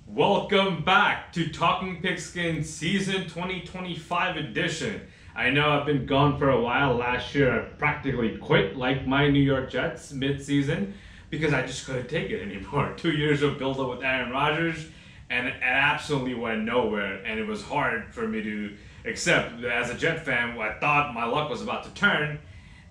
Welcome back to Talking Pigskin Season 2025 edition. I know I've been gone for a while. Last year, I practically quit, like my New York Jets mid-season, because I just couldn't take it anymore. 2 years of build-up with Aaron Rodgers, and it absolutely went nowhere. And it was hard for me to accept. As a Jet fan, I thought my luck was about to turn,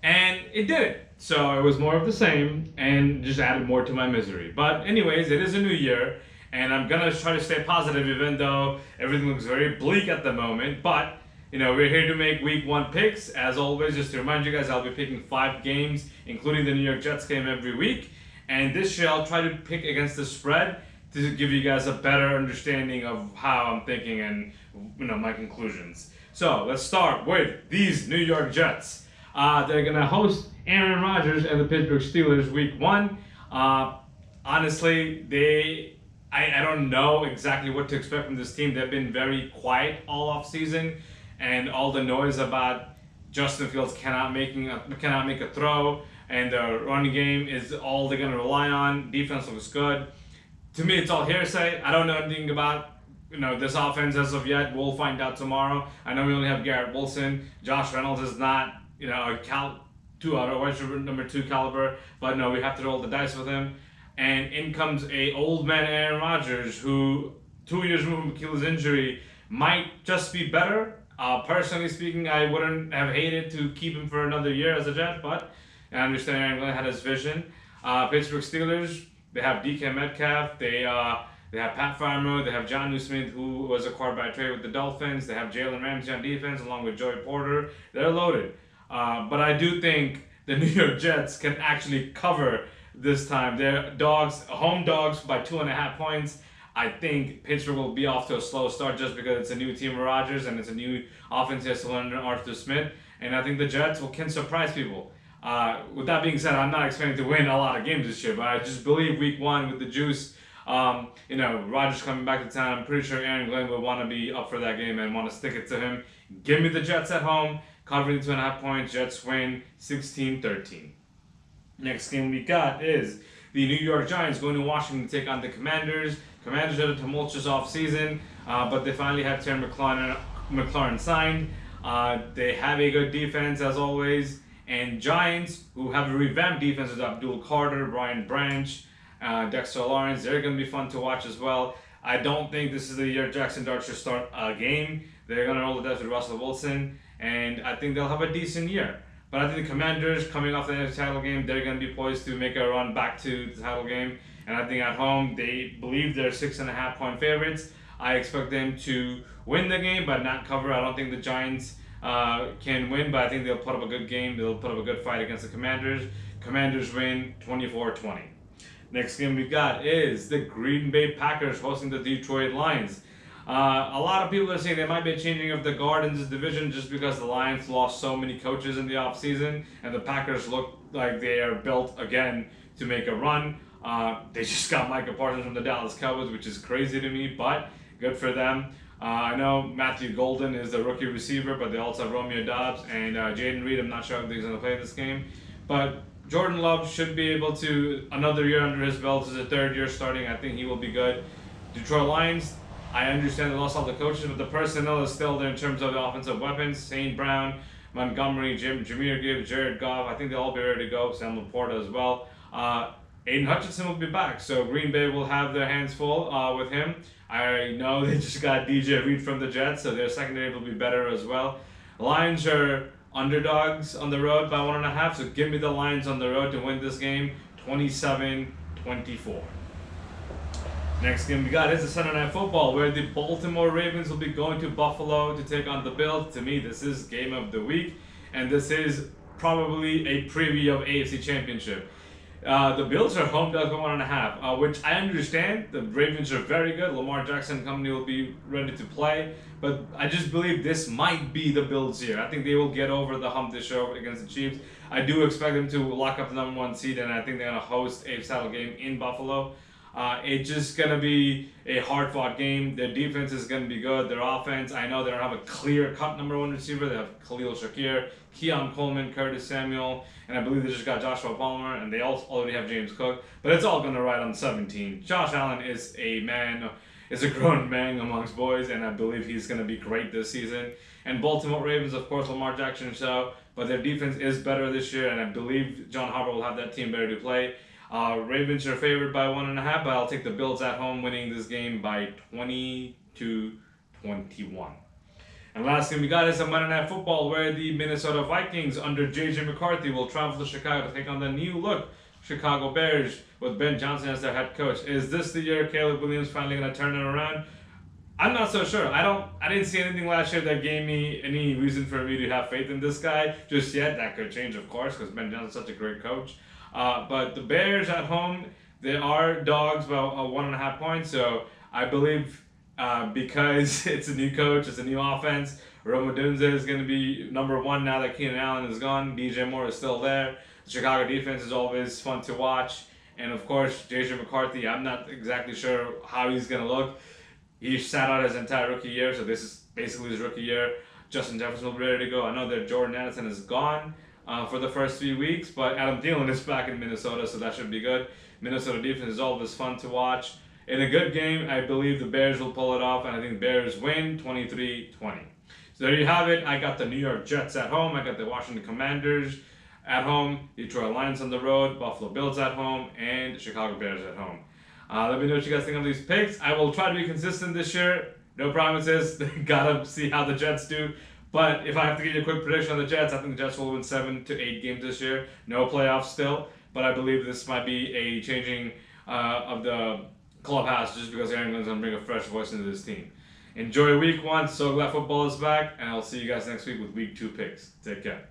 and it didn't. So it was more of the same, and just added more to my misery. But anyways, it is a new year, and I'm gonna try to stay positive, even though everything looks very bleak at the moment. But we're here to make Week One picks. As always, just to remind you guys, I'll be picking 5 games, including the New York Jets game every week. And this year, I'll try to pick against the spread to give you guys a better understanding of how I'm thinking and my conclusions. So let's start with these New York Jets. They're gonna host Aaron Rodgers and the Pittsburgh Steelers Week One. Honestly, I don't know exactly what to expect from this team. They've been very quiet all off season, and all the noise about Justin Fields cannot make a throw, and the running game is all they're gonna rely on. Defense looks good. To me, it's all hearsay. I don't know anything about this offense as of yet. We'll find out tomorrow. I know we only have Garrett Wilson. Josh Reynolds is not number 2 caliber, but no, we have to roll the dice with him. And in comes a old man Aaron Rodgers, who 2 years removed from Achilles injury might just be better. Personally speaking, I wouldn't have hated to keep him for another year as a Jet, but I understand Aaron Glenn had his vision. Pittsburgh Steelers, they have DK Metcalf, they have Pat Farmer, they have John Smith, who was acquired by trade with the Dolphins. They have Jalen Ramsey on defense along with Joey Porter. They're loaded. But I do think the New York Jets can actually cover this time. They're home dogs by 2.5 points. I think Pittsburgh will be off to a slow start just because it's a new team of Rodgers and it's a new offense he has to learn under Arthur Smith. And I think the Jets can surprise people. With that being said, I'm not expecting to win a lot of games this year, but I just believe Week One with the juice. Rodgers coming back to town. I'm pretty sure Aaron Glenn would want to be up for that game and want to stick it to him. Give me the Jets at home. Covering 2.5 points. Jets win 16-13. Next game we got is the New York Giants going to Washington to take on the Commanders. Commanders had a tumultuous offseason, but they finally have Terry McLaurin signed. They have a good defense as always. And Giants, who have a revamped defense with Abdul Carter, Brian Branch, Dexter Lawrence, they're going to be fun to watch as well. I don't think this is the year Jackson Dart should start a game. They're going to roll the dice with Russell Wilson, and I think they'll have a decent year. But I think the Commanders, coming off the NFC title game, they're going to be poised to make a run back to the title game. And I think at home, they believe they're 6.5 point favorites. I expect them to win the game, but not cover. I don't think the Giants can win, but I think they'll put up a good game. They'll put up a good fight against the Commanders. Commanders win 24-20. Next game we got is the Green Bay Packers hosting the Detroit Lions. A lot of people are saying there might be a changing of the guard in this division just because the Lions lost so many coaches in the offseason, and the Packers look like they are built again to make a run. They just got Micah Parsons from the Dallas Cowboys, which is crazy to me, but good for them. I know Matthew Golden is the rookie receiver, but they also have Romeo Doubs and Jaden Reed. I'm not sure if he's going to play this game, but Jordan Love should be able to, another year under his belt, is a 3rd year starting. I think he will be good. Detroit Lions, I understand they lost all the coaches, but the personnel is still there in terms of the offensive weapons. St. Brown, Montgomery, Jahmyr Gibbs, Jared Goff. I think they'll all be ready to go. Sam Laporta as well. Aiden Hutchinson will be back, so Green Bay will have their hands full with him. I know they just got DJ Reed from the Jets, so their secondary will be better as well. Lions are underdogs on the road by 1.5, so give me the Lions on the road to win this game 27-24. Next game we got is the Sunday Night Football, where the Baltimore Ravens will be going to Buffalo to take on the Bills. To me, this is game of the week, and this is probably a preview of AFC Championship. The Bills are home dogs by 1.5, which I understand. The Ravens are very good. Lamar Jackson and company will be ready to play, but I just believe this might be the Bills' year. I think they will get over the hump this year against the Chiefs. I do expect them to lock up the number 1 seed, and I think they're going to host a title game in Buffalo. It's just going to be a hard-fought game. Their defense is going to be good. Their offense, I know they don't have a clear-cut number 1 receiver. They have Khalil Shakir, Keon Coleman, Curtis Samuel, and I believe they just got Joshua Palmer, and they also already have James Cook. But it's all going to ride on 17. Josh Allen is a man. is a grown man amongst boys, and I believe he's going to be great this season. And Baltimore Ravens, of course, Lamar Jackson himself, but their defense is better this year, and I believe John Harbaugh will have that team better to play. Ravens are favored by 1.5, but I'll take the Bills at home, winning this game by 20-21. And last game we got is a Monday Night Football, where the Minnesota Vikings under J.J. McCarthy will travel to Chicago to take on the new look Chicago Bears with Ben Johnson as their head coach. Is this the year Caleb Williams finally going to turn it around? I'm not so sure. I didn't see anything last year that gave me any reason for me to have faith in this guy just yet. That could change, of course, because Ben Johnson's such a great coach. But the Bears at home, they are dogs by 1.5 points. So I believe because it's a new coach, it's a new offense, Rome Odunze is going to be number one now that Keenan Allen is gone. DJ Moore is still there. The Chicago defense is always fun to watch. And of course, J.J. McCarthy, I'm not exactly sure how he's going to look. He sat out his entire rookie year, so this is basically his rookie year. Justin Jefferson will be ready to go. I know that Jordan Addison is gone for the first 3 weeks, but Adam Thielen is back in Minnesota, so that should be good. Minnesota defense is always fun to watch. In a good game, I believe the Bears will pull it off, and I think the Bears win 23-20. So there you have it. I got the New York Jets at home. I got the Washington Commanders at home, Detroit Lions on the road, Buffalo Bills at home, and Chicago Bears at home. Let me know what you guys think of these picks. I will try to be consistent this year. No promises. Gotta see how the Jets do. But if I have to give you a quick prediction on the Jets, I think the Jets will win 7 to 8 games this year. No playoffs still. But I believe this might be a changing of the clubhouse just because Aaron Glenn's going to bring a fresh voice into this team. Enjoy week 1. So glad football is back. And I'll see you guys next week with week 2 picks. Take care.